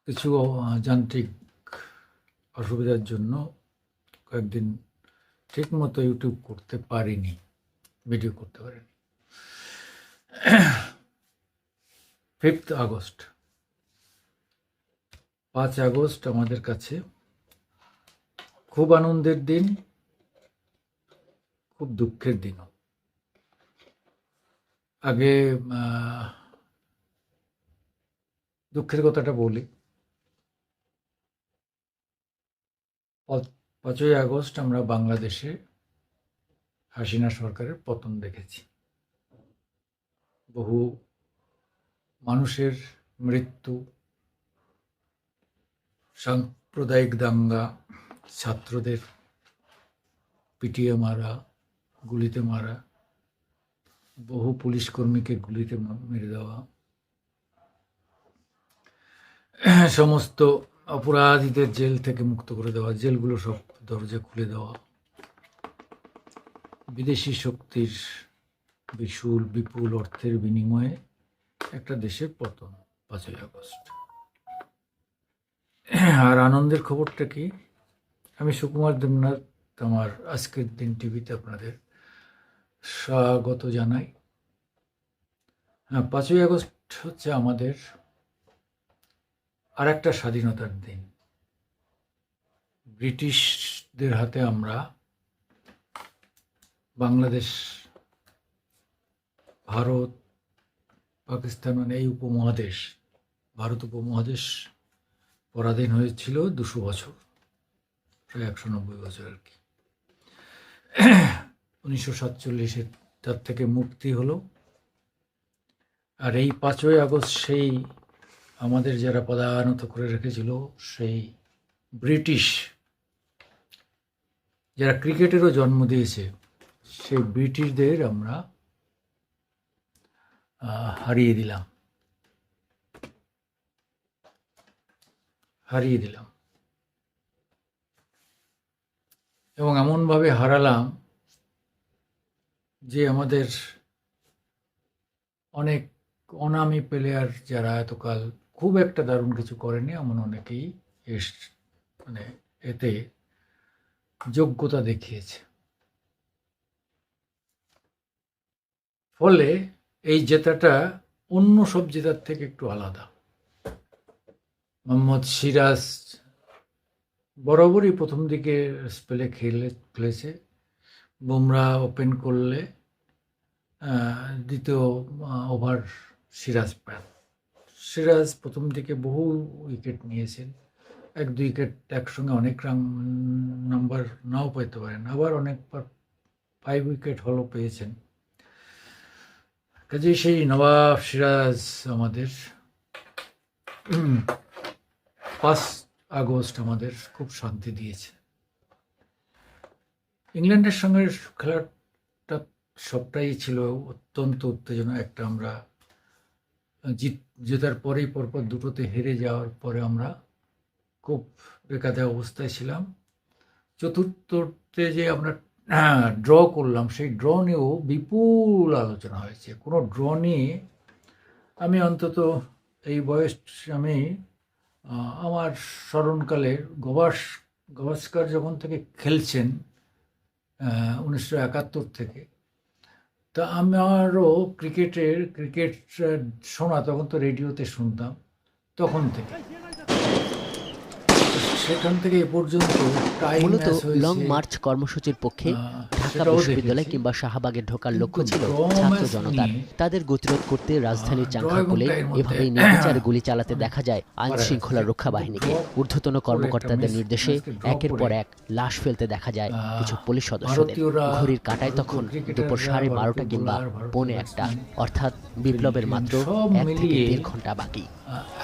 কিছু যান্ত্রিক অসুবিধার জন্য কয়েকদিন ঠিকমতো ইউটিউব করতে পারিনি, ভিডিও করতে পারিনি। 5 আগস্ট, 5 আগস্ট আমাদের কাছে খুব আনন্দের দিন, খুব দুঃখের দিনও। আগে দুঃখের কথাটা বলি। 5ই আগস্ট আমরা বাংলাদেশে হাসিনা সরকারের পতন দেখেছি। বহু মানুষের মৃত্যু, সাম্প্রদায়িক দাঙ্গা, ছাত্রদের পিটিয়ে মারা, গুলিতে মারা, বহু পুলিশ কর্মীকে গুলিতে মেরে দেওয়া, সমস্ত অপরাধীদের জেল থেকে মুক্ত করে দেওয়া, জেলগুলো সব দরজা খুলে দেওয়া, বিদেশি শক্তির বিপুল অর্থের বিনিময়ে একটা দেশের পতন 5ই আগস্ট। আর আনন্দের খবরটা কি? আমি সুকুমার দেবনাথ আমার আজকের দিন টিভিতে আপনাদের স্বাগত জানাই। হ্যাঁ, 5ই আগস্ট হচ্ছে আমাদের আর একটা স্বাধীনতার দিন। ব্রিটিশদের হাতে আমরা বাংলাদেশ, ভারত, পাকিস্তান মানে এই উপমহাদেশ, ভারত উপমহাদেশ পরাধীন হয়েছিল 200 বছর, প্রায় 190 বছর আর কি। 1947-এ তার থেকে মুক্তি হলো। আর এই 5ই আগস্ট সেই আমাদের যারা পদায়নত করে রেখেছিল, সেই ব্রিটিশ যারা ক্রিকেটেরও জন্ম দিয়েছে, সেই ব্রিটিশদের আমরা হারিয়ে দিলাম। এবং এমনভাবে হারালাম যে আমাদের অনেক অনামী প্লেয়ার যারা এতকাল খুব একটা দারুণ কিছু করেনি, এমন অনেকেই মানে এতে যোগ্যতা দেখিয়েছে। ফলে এই জেতাটা অন্য সব জেতার থেকে একটু আলাদা। মোহাম্মদ সিরাজ বরাবরই প্রথম দিকে স্পেলে খেলেছে। বুমরা ওপেন করলে দ্বিতীয় ওভার সিরাজ পান। সিরাজ প্রথম দিকে বহু উইকেট নিয়েছেন, 1-2 উইকেট একসঙ্গে অনেক নাম্বার নাও পেতে পারেন, আবার অনেকবার 5 উইকেট হলো পেয়েছেন। কাজে সেই নবাব সিরাজ আমাদের 5 আগস্ট আমাদের খুব শান্তি দিয়েছে। ইংল্যান্ডের সঙ্গে খেলাটা সবটাই ছিল অত্যন্ত উত্তেজনা। একটা আমরা জেতার পরেই পরপর দুটোতে হেরে যাওয়ার পরে আমরা খুব বেকায়দা অবস্থায় ছিলাম। চতুর্থতে যে আমরা ড্র করলাম, সেই ড্র নিয়েও বিপুল আলোচনা হয়েছে। কোনো ড্র নিয়ে আমি অন্তত এই বয়স, আমি আমার স্মরণকালে গাভাস্কার যখন থেকে খেলছেন 1971 থেকে, তা আমারও ক্রিকেট শোনা, তখন তো রেডিওতে শুনতাম, তখন থেকে সেখান থেকে এ পর্যন্ত মূলত লং মার্চ কর্মসূচির পক্ষে ঢাকা বিশ্ববিদ্যালয় কিংবা শাহবাগে ঢোকার লক্ষ্য ছিল ছাত্র জনতার। তাদের গতিরোধ করতে রাজধানীর চাঁখাকুলে এভাবেই নির্বিচারে গুলি চালাতে দেখা যায় আইন শৃঙ্খলা রক্ষা বাহিনীকে। ঊর্ধ্বতন কর্মকর্তাদের নির্দেশে একের পর এক লাশ ফেলতে দেখা যায় কিছু পুলিশ সদস্যদের। ঘড়ির কাঁটায় তখন দুপুর 12:30 কিংবা 1:45, অর্থাৎ বিপ্লবের মাত্র 1 থেকে 1.5 ঘন্টা বাকি।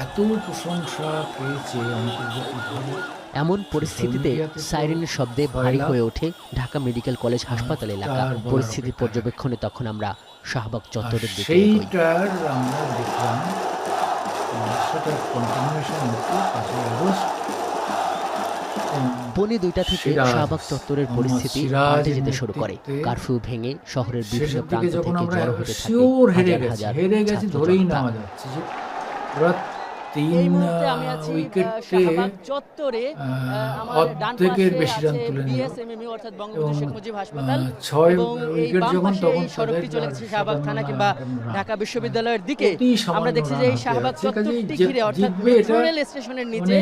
এত প্রশংসা পেয়েছে। এমন পরিস্থিতিতে সাইরেনের শব্দে ভারী হয়ে ওঠে ঢাকা মেডিকেল কলেজ হাসপাতাল এলাকা। পরিস্থিতি পর্যবেক্ষণে তখন আমরা শাহবাগ চত্বরের দিকে এগোই। পৌনে 2টা থেকে শাহবাগ চত্বরের পরিস্থিতি পাল্টে যেতে শুরু করে। কারফিউ ভেঙে শহরের বিভিন্ন প্রান্ত থেকে জড়ো হতে থাকে হাজার হাজার ছাত্র জনতা। এই মুহূর্তে আমি আছি উইকেটে শাহবাগ চত্বরে। আমার ডান অর্ধেকের পাশে বেশি রান আছে তুলে নিল বিএসএমএমইউ অর্থাৎ বঙ্গবন্ধু এবং শেখ মুজিব হাসপাতাল, 6 এবং এই উইকেট বাম যখন পাশে তখন এই সড়কটি চলে গেছে শাহবাগ থানা কিংবা ঢাকা বিশ্ববিদ্যালয়ের দিকে। আমরা দেখছি যে এই শাহবাগ চত্বরটি ঘিরে অর্থাৎ মেট্রো রেল স্টেশনের নিচে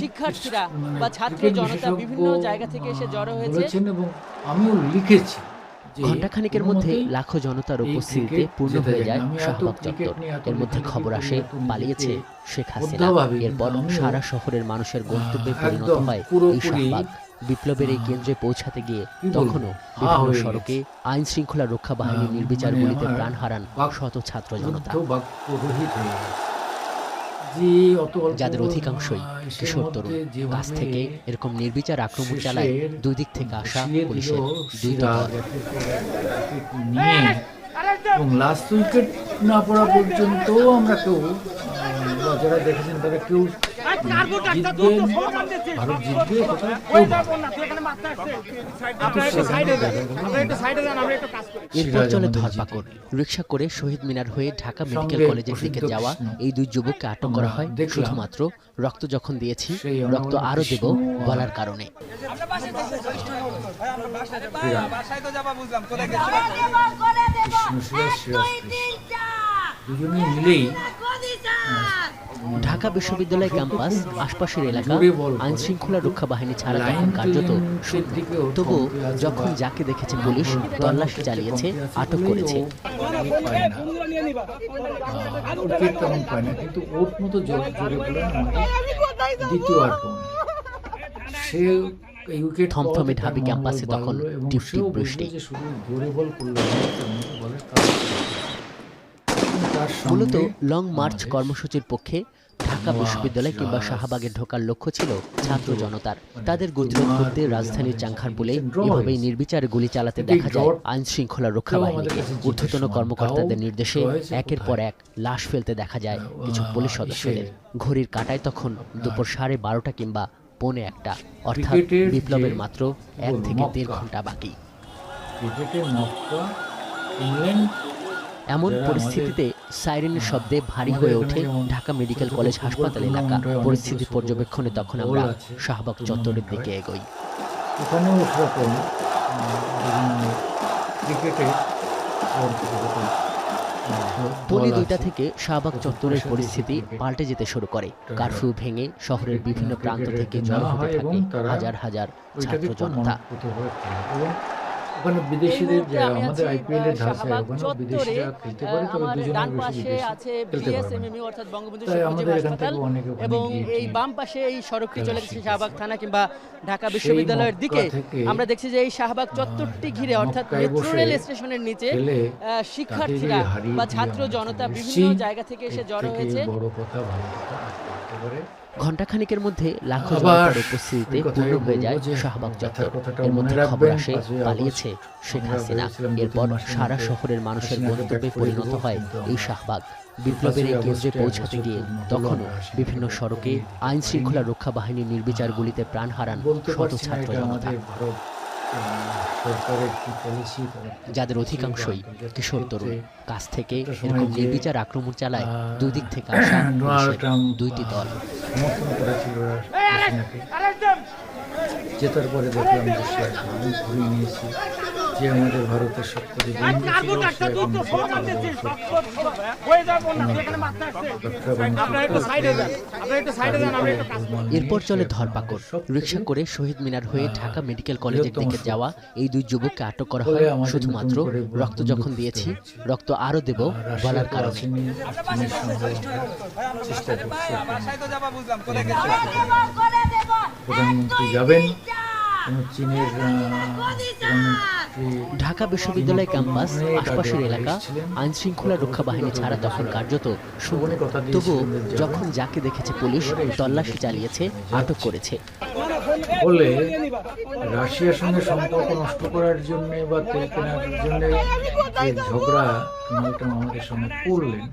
শিক্ষার্থীরা বা ছাত্র জনতা বিভিন্ন জায়গা থেকে এসে জড়ো হয়েছে এবং আমিও লিখেছি। ঘণ্টাখানেকের মধ্যে লাখো জনতার উপস্থিতিতে পূর্ণ হয়ে যায় শাহবাগ চত্বর। এর মধ্যে খবর আসে পালিয়েছে শেখ হাসিনা। এরপর সারা শহরের মানুষের গন্তব্যে পরিণত হয় এই শাহবাগ। বিপ্লবের এই কেন্দ্রে পৌঁছাতে গিয়ে তখনও বিভিন্ন সড়কে আইন শৃঙ্খলা রক্ষা বাহিনীর নির্বিচার গুলিতে প্রাণ হারান শত ছাত্র জনতা, যাদের অধিকাংশই কিশোর তরুণ। কাছ থেকে এরকম নির্বিচার আক্রমণ চালায় দুই দিক থেকে আসা পুলিশের দুই দল। এবং লাস্ট উইকেট না পড়া পর্যন্ত আমরা কেউ যারা দেখেছেন তারা কেউ জিতবেন, ভারত জিতবে এরপর চলে ধরপাকড়। রিকশা করে শহীদ মিনার হয়ে ঢাকা মেডিকেল কলেজের দিকে যাওয়া এই দুই যুবককে আটক করা হয় শুধুমাত্র রক্ত যখন দিয়েছি, রক্ত আরো দেব বলার কারণে। দুজনে মিলেই ঢাকা বিশ্ববিদ্যালয় ক্যাম্পাস, আশপাশের এলাকা আইন শৃঙ্খলা রক্ষা বাহিনী ছাড়া তখন কার্যত শূন্য। তবুও যখন যাকে দেখেছে পুলিশ তল্লাশি চালিয়েছে, আটক করেছে। কিন্তু ওর মতো জোরে বলেন দ্বিতীয় আক্রমণ সে থমথমে ঢাবি ক্যাম্পাসে তখন টিপটিপ বৃষ্টি। মূলত লং মার্চ কর্মসূচির পক্ষে ঢাকা বিশ্ববিদ্যালয় কিংবা শাহবাগে ঢোকার লক্ষ্য ছিল ছাত্র জনতার। তাদের গতিরোধ করতে রাজধানীর চাংখারপুলে এভাবেই নির্বিচারে গুলি চালাতে দেখা যায় আইন শৃঙ্খলা রক্ষা বাহিনীকে। ঊর্ধ্বতন কর্মকর্তাদের নির্দেশে একের পর এক লাশ ফেলতে দেখা যায় কিছু পুলিশ সদস্যদের। ঘড়ির কাঁটায় তখন দুপুর 12:30 কিংবা 1:45, অর্থাৎ বিপ্লবের মাত্র 1 থেকে 1.5 ঘন্টা বাকি। এমন পরিস্থিতিতে সাইরেনের শব্দে ভারী হয়ে ওঠে ঢাকা মেডিকেল কলেজ হাসপাতাল এলাকা। পরিস্থিতি পর্যবেক্ষণে তখন আমরা শাহবাগ চত্বরের দিকে এগোই। পৌনে 2টা থেকে শাহবাগ চত্বরের পরিস্থিতি পাল্টে যেতে শুরু করে। কারফিউ ভেঙে শহরের বিভিন্ন প্রান্ত থেকে জড়ো হতে থাকে হাজার হাজার ছাত্র জনতা। ওখানে বিদেশিদের আমাদের আইপিএল এর ধাঁচে ওখানে বিদেশিরা খেলতে পারে, তবে দুজনের বেশি খেলতে পারে অর্থাৎ বঙ্গবন্ধু তাই শেখ মুজিব আমাদের এখান হাসপাতাল, থেকে অনেকে এবং এই বাম পাশে এই সড়কটি চলে গেছে শাহবাগ থানা কিংবা ঢাকা বিশ্ববিদ্যালয়ের দিকে। আমরা দেখছি যে এই শাহবাগ চত্বরটি ঘিরে অর্থাৎ মেট্রো রেল স্টেশনের নিচে শিক্ষার্থীরা বা ছাত্র জনতা বিভিন্ন জায়গা থেকে এসে জড়ো হয়েছে। বড় কথা ভালো কথা করতে পারে। ঘণ্টাখানিকের মধ্যে লাখো জনতার উপস্থিতিতে পূর্ণ হয়ে যায় শাহবাগ চত্বর। এর মধ্যে খবর আসে পালিয়েছে শেখ হাসিনা। এরপর সারা শহরের মানুষের গন্তব্যে পরিণত হয় এই শাহবাগ। বিপ্লবের এই কেন্দ্রে পৌঁছাতে গিয়ে তখনও বিভিন্ন সড়কে আইন শৃঙ্খলা রক্ষা বাহিনীর নির্বিচার গুলিতে প্রাণ হারান শত ছাত্র জনতা, যাদের অধিকাংশই কিশোর তরুণ। কাছ থেকে এরকম নির্বিচার আক্রমণ চালায় দুই দিক থেকে আসা দুইটি দল। জেতার পরে দেখলাম যে সে ঘুরিয়ে নিয়েছি, যে আমাদের ভারতের সবথেকে এরপর চলে ধরপাকড়। রিকশা করে শহীদ মিনার হয়ে ঢাকা মেডিকেল কলেজের দিকে যাওয়া এই দুই যুবককে আটক করা হয় শুধুমাত্র রক্ত যখন দিয়েছি, রক্ত আরো দেব বলার কারণে। প্রধানমন্ত্রী যাবেন, ঢাকা বিশ্ববিদ্যালয় ক্যাম্পাস, আশপাশের এলাকা আইন শৃঙ্খলা রক্ষা বাহিনী ছাড়া তখন কার্যত শূন্য। তবুও যখন যাকে দেখেছে পুলিশ তল্লাশি চালিয়েছে, আটক করেছে। বলে রাশিয়ার সঙ্গে সম্পর্ক নষ্ট করার জন্য বা তেল কেনার জন্য যে ঝগড়া আমাদের সঙ্গে করলেন,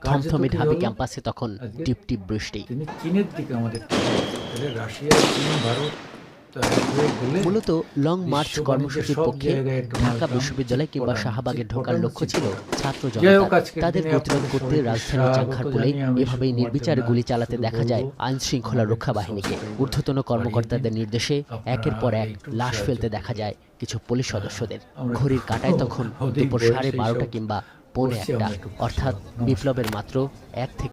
থমথমে ঢাবি ক্যাম্পাসে তখন টিপ টিপ বৃষ্টি। তিনি চীনের দিকে আমাদের রাশিয়া, চীন, ভারত হয়ে গেলে মূলত লং মার্চ বিশ্ব কর্মসূচির বাণিজ্যের সব পক্ষে জায়গায় একটা ঢাকা মাধ্যম বিশ্ববিদ্যালয় কিংবা করা শাহবাগে উচিত, ঢোকার করা লক্ষ্য উচিত। ছিল ছাত্র যাই হোক, জনতা। আজকের তাদের দিনে প্রতিরোধ আপনাদের করতে সবাইকে রাজধানীর স্বাগত চাংখারপুলে জানিয়ে আমি এভাবেই শুধু নির্বিচার মাধ্যমে গুলি চালাতে শুরু দেখা যায় করব। আইন শৃঙ্খলা আমাদের রক্ষা বাহিনীকে। সাবস্ক্রাইব ঊর্ধ্বতন কর্মকর্তাদের নির্দেশে আপনারা একের পর এক একটু লাশ সাহায্য ফেলতে করবেন। দেখা যায় কিছু পুলিশ সদস্যদের। আমরা ঘড়ির কাঁটায় তখন অধিক দুপুর বয়সে 12:30 এইসব কিংবা পৌনে করছি, 1টা, আমরা একটু অর্থাৎ নমস্কার। বিপ্লবের মাত্র 1 থেকে